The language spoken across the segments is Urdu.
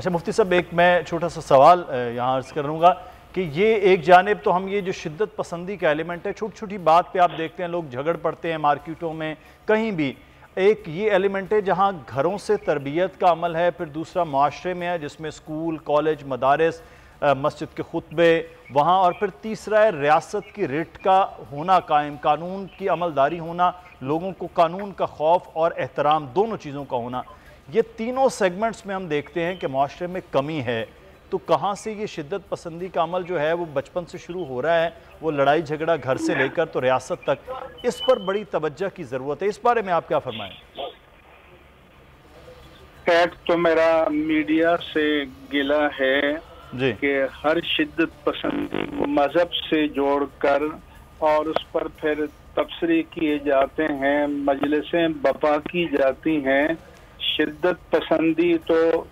اچھا مفتی صاحب، ایک میں چھوٹا سا سوال یہاں عرض کروں گا کہ یہ ایک جانب تو ہم یہ جو شدت پسندی کا ایلیمنٹ ہے، چھوٹی چھوٹی بات پہ آپ دیکھتے ہیں لوگ جھگڑ پڑتے ہیں مارکیٹوں میں کہیں بھی، ایک یہ ایلیمنٹ ہے جہاں گھروں سے تربیت کا عمل ہے، پھر دوسرا معاشرے میں ہے جس میں اسکول، کالج، مدارس، مسجد کے خطبے وہاں، اور پھر تیسرا ہے ریاست کی رٹ کا ہونا قائم، قانون کی عملداری ہونا، لوگوں کو قانون کا خوف اور احترام دونوں چیزوں کا ہونا۔ یہ تینوں سیگمنٹس میں ہم دیکھتے ہیں کہ معاشرے میں کمی ہے، تو کہاں سے یہ شدت پسندی کا عمل جو ہے وہ بچپن سے شروع ہو رہا ہے، وہ لڑائی جھگڑا گھر سے لے کر تو ریاست تک، اس پر بڑی توجہ کی ضرورت ہے، اس بارے میں آپ کیا فرمائیں؟ ایک تو میرا میڈیا سے گلہ ہے جی کہ ہر شدت پسندی مذہب سے جوڑ کر اور اس پر پھر تبصرے کیے جاتے ہیں، مجلسیں برپا کی جاتی ہیں۔ شدت پسندی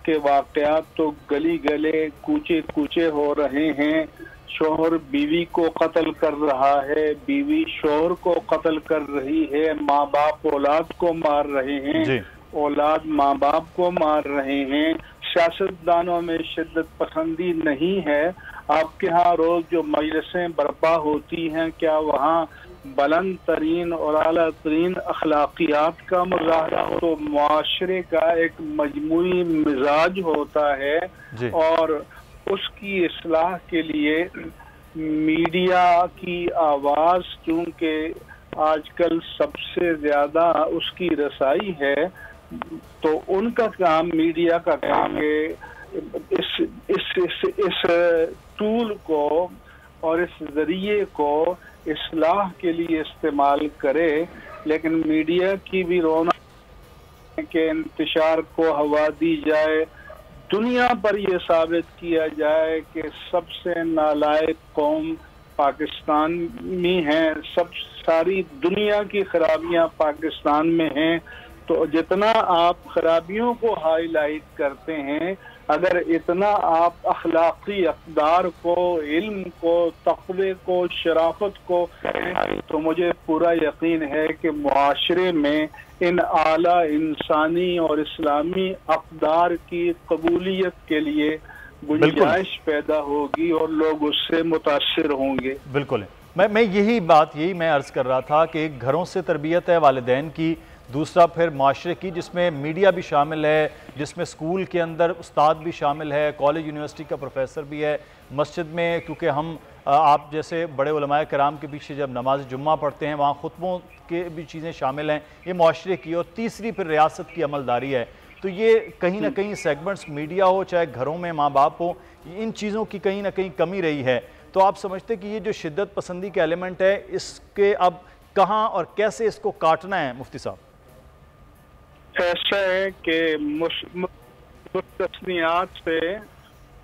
کے واقعات تو گلی گلے کوچے کوچے ہو رہے ہیں، شوہر بیوی کو قتل کر رہا ہے، بیوی شوہر کو قتل کر رہی ہے، ماں باپ اولاد کو مار رہے ہیں، جی اولاد ماں باپ کو مار رہے ہیں۔ سیاستدانوں میں شدت پسندی نہیں ہے۔ آپ کے ہاں روز جو مجلسیں برپا ہوتی ہیں، کیا وہاں بلند ترین اور اعلیٰ ترین اخلاقیات کا مظاہرہ ہو؟ تو معاشرے کا ایک مجموعی مزاج ہوتا ہے، جی اور اس کی اصلاح کے لیے میڈیا کی آواز چونکہ آج کل سب سے زیادہ اس کی رسائی ہے، تو ان کا کام، میڈیا کا کام ہے اس ٹول کو اور اس ذریعے کو اصلاح کے لیے استعمال کرے۔ لیکن میڈیا کی بھی رونق ہے کہ انتشار کو ہوا دی جائے، دنیا پر یہ ثابت کیا جائے کہ سب سے نالائق قوم پاکستان میں ہیں، ساری دنیا کی خرابیاں پاکستان میں ہیں۔ تو جتنا آپ خرابیوں کو ہائی لائٹ کرتے ہیں، اگر اتنا آپ اخلاقی اقدار کو، علم کو، تقوی کو، شرافت کو تو مجھے پورا یقین ہے کہ معاشرے میں ان اعلیٰ انسانی اور اسلامی اقدار کی قبولیت کے لیے گنجائش پیدا ہوگی اور لوگ اس سے متاثر ہوں گے۔ بالکل، میں یہی میں عرض کر رہا تھا کہ ایک گھروں سے تربیت ہے والدین کی، دوسرا پھر معاشرے کی جس میں میڈیا بھی شامل ہے، جس میں اسکول کے اندر استاد بھی شامل ہے، کالج یونیورسٹی کا پروفیسر بھی ہے، مسجد میں کیونکہ ہم آپ جیسے بڑے علماء کرام کے پیچھے جب نماز جمعہ پڑھتے ہیں وہاں خطبوں کے بھی چیزیں شامل ہیں، یہ معاشرے کی، اور تیسری پھر ریاست کی عملداری ہے۔ تو یہ کہیں نہ کہیں سیگمنٹس، میڈیا ہو چاہے گھروں میں ماں باپ ہو، ان چیزوں کی کہیں نہ کہیں کمی رہی ہے۔ تو آپ سمجھتے کہ یہ جو شدت پسندی کا ایلیمنٹ ہے، اس کے اب کہاں اور کیسے اس کو کاٹنا ہے مفتی صاحب؟ ایسا ہے کہ مستثنیات سے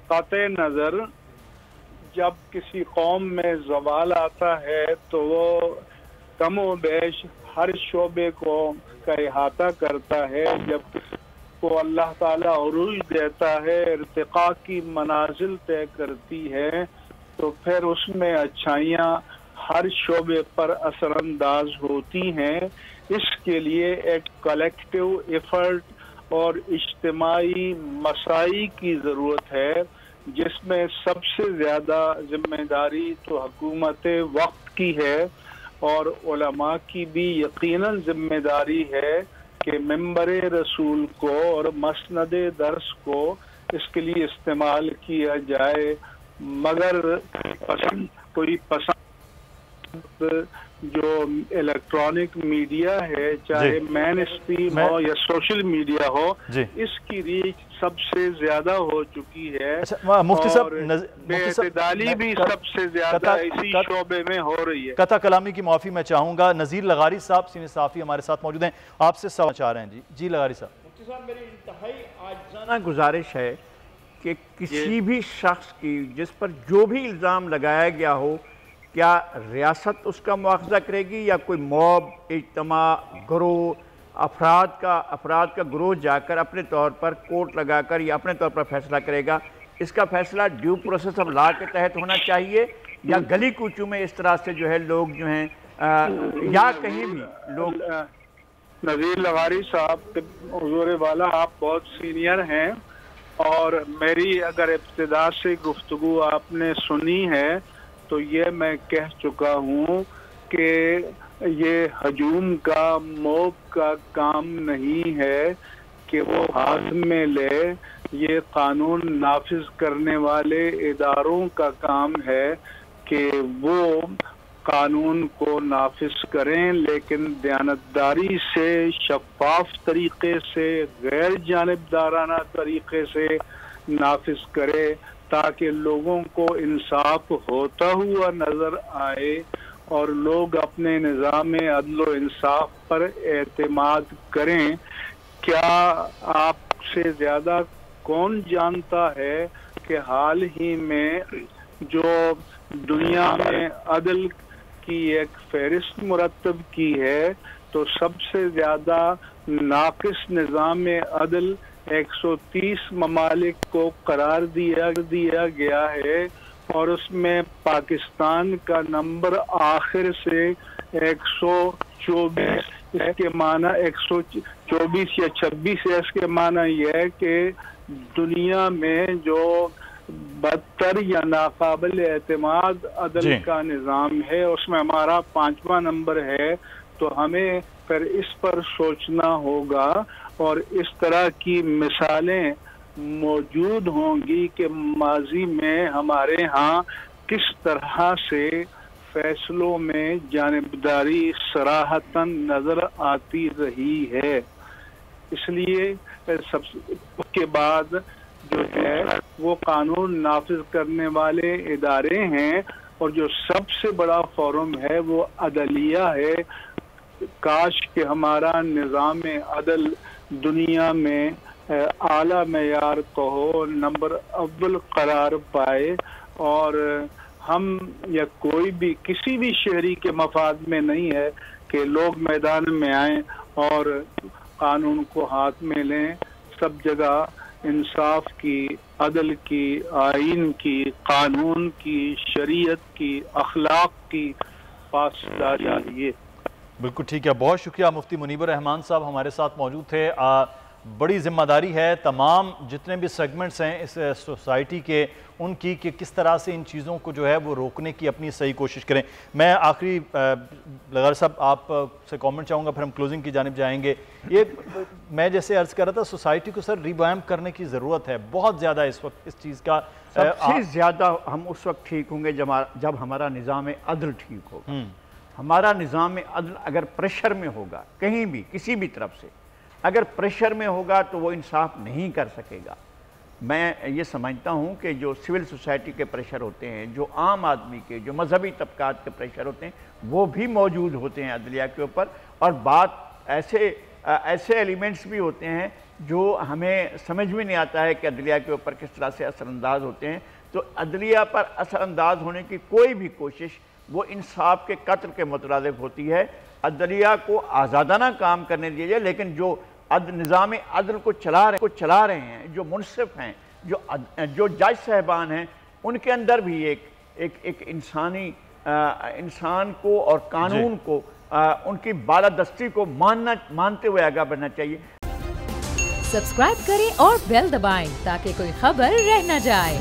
قطع نظر جب کسی قوم میں زوال آتا ہے تو وہ کم و بیش ہر شعبے کا احاطہ کرتا ہے۔ جب کسی کو اللہ تعالیٰ عروج دیتا ہے، ارتقاء کی منازل طے کرتی ہے، تو پھر اس میں اچھائیاں ہر شعبے پر اثر انداز ہوتی ہیں۔ اس کے لیے ایک کلیکٹیو ایفرٹ اور اجتماعی مساعی کی ضرورت ہے، جس میں سب سے زیادہ ذمہ داری تو حکومت وقت کی ہے، اور علماء کی بھی یقیناً ذمہ داری ہے کہ منبر رسول کو اور مسند درس کو اس کے لیے استعمال کیا جائے۔ مگر کوئی پسند جو الیکٹرانک میڈیا ہے، چاہے مین اسٹریم ہو یا سوشل میڈیا ہو، اس کی ریچ سب سے زیادہ ہو چکی ہے، اور بے اعتدالی بھی سب سے زیادہ اسی شعبے میں ہو رہی ہے۔ قطع کلامی کی معافی میں چاہوں گا، نذیر لغاری صاحب سینئر صحافی ہمارے ساتھ موجود ہیں، آپ سے سوال چاہ رہے ہیں۔ جی لغاری صاحب۔ مفتی صاحب، میری انتہائی عاجزانہ گزارش ہے کہ کسی بھی شخص کی جس پر جو بھی الزام لگایا گیا ہو، کیا ریاست اس کا مواخذہ کرے گی یا کوئی موب، اجتماع، گروہ، افراد کا گروہ جا کر اپنے طور پر کورٹ لگا کر یا اپنے طور پر فیصلہ کرے گا؟ اس کا فیصلہ ڈیو پروسیس آف لا کے تحت ہونا چاہیے، یا گلی کوچوں میں اس طرح سے جو ہے لوگ جو ہیں یا کہیں بھی لوگ؟ نذیر لغاری صاحب، حضور والا، آپ بہت سینئر ہیں، اور میری اگر ابتدا سے گفتگو آپ نے سنی ہے تو یہ میں کہہ چکا ہوں کہ یہ ہجوم کا موب کا کام نہیں ہے کہ وہ ہاتھ میں لے، یہ قانون نافذ کرنے والے اداروں کا کام ہے کہ وہ قانون کو نافذ کریں، لیکن دیانتداری سے، شفاف طریقے سے، غیر جانبدارانہ طریقے سے نافذ کرے تاکہ لوگوں کو انصاف ہوتا ہوا نظر آئے اور لوگ اپنے نظام عدل و انصاف پر اعتماد کریں۔ کیا آپ سے زیادہ کون جانتا ہے کہ حال ہی میں جو دنیا میں عدل کی ایک فہرست مرتب کی ہے تو سب سے زیادہ ناقص نظام عدل 130 ممالک کو قرار دیا گیا ہے اور اس میں پاکستان کا نمبر آخر سے 124، اس کے معنی 124 یا 26 ہے۔ اس کے معنی یہ ہے کہ دنیا میں جو بدتر یا ناقابل اعتماد عدل کا نظام ہے اس میں ہمارا 5واں نمبر ہے، تو ہمیں پھر اس پر سوچنا ہوگا اور اس طرح کی مثالیں موجود ہوں گی کہ ماضی میں ہمارے ہاں کس طرح سے فیصلوں میں جانبداری صراحتاً نظر آتی رہی ہے۔ اس لیے اس کے بعد جو ہے وہ قانون نافذ کرنے والے ادارے ہیں اور جو سب سے بڑا فورم ہے وہ عدلیہ ہے۔ کاش کہ ہمارا نظام عدل دنیا میں اعلیٰ معیار کو ہو، نمبر اول قرار پائے اور ہم یا کوئی بھی کسی بھی شہری کے مفاد میں نہیں ہے کہ لوگ میدان میں آئیں اور قانون کو ہاتھ میں لیں۔ سب جگہ انصاف کی، عدل کی، آئین کی، قانون کی، شریعت کی، اخلاق کی پاسداری ہے۔ بالکل ٹھیک ہے، بہت شکریہ مفتی منیب الرحمان صاحب ہمارے ساتھ موجود تھے۔ بڑی ذمہ داری ہے تمام جتنے بھی سیگمنٹس ہیں اس سوسائٹی کے ان کی کہ کس طرح سے ان چیزوں کو جو ہے وہ روکنے کی اپنی صحیح کوشش کریں۔ میں آخری لغار صاحب آپ سے کامنٹ چاہوں گا، پھر ہم کلوزنگ کی جانب جائیں گے۔ یہ میں جیسے عرض کر رہا تھا سوسائٹی کو سر ریویمپ کرنے کی ضرورت ہے بہت زیادہ اس وقت اس چیز کا۔ سب سے زیادہ ہم اس وقت ٹھیک ہوں گے جب ہمارا نظام عدل ٹھیک ہوگا۔ ہمارا نظام عدل اگر پریشر میں ہوگا کہیں بھی کسی بھی طرف سے، اگر پریشر میں ہوگا تو وہ انصاف نہیں کر سکے گا۔ میں یہ سمجھتا ہوں کہ جو سول سوسائٹی کے پریشر ہوتے ہیں، جو عام آدمی کے، جو مذہبی طبقات کے پریشر ہوتے ہیں، وہ بھی موجود ہوتے ہیں عدلیہ کے اوپر، اور بات ایسے ایلیمنٹس بھی ہوتے ہیں جو ہمیں سمجھ میں نہیں آتا ہے کہ عدلیہ کے اوپر کس طرح سے اثر انداز ہوتے ہیں۔ تو عدلیہ پر اثر انداز ہونے کی کوئی بھی کوشش وہ انصاف کے قتل کے مترادف ہوتی ہے۔ عدلیہ کو آزادانہ کام کرنے دیجیے، لیکن جو نظام عدل کو چلا رہے ہیں، جو منصف ہیں، جو جج صاحبان ہیں، ان کے اندر بھی ایک انسان کو اور قانون کو ان کی بالادستی کو مانتے ہوئے آگے بڑھنا چاہیے۔ سبسکرائب کریں اور بیل دبائیں تاکہ کوئی خبر رہ نہ جائے۔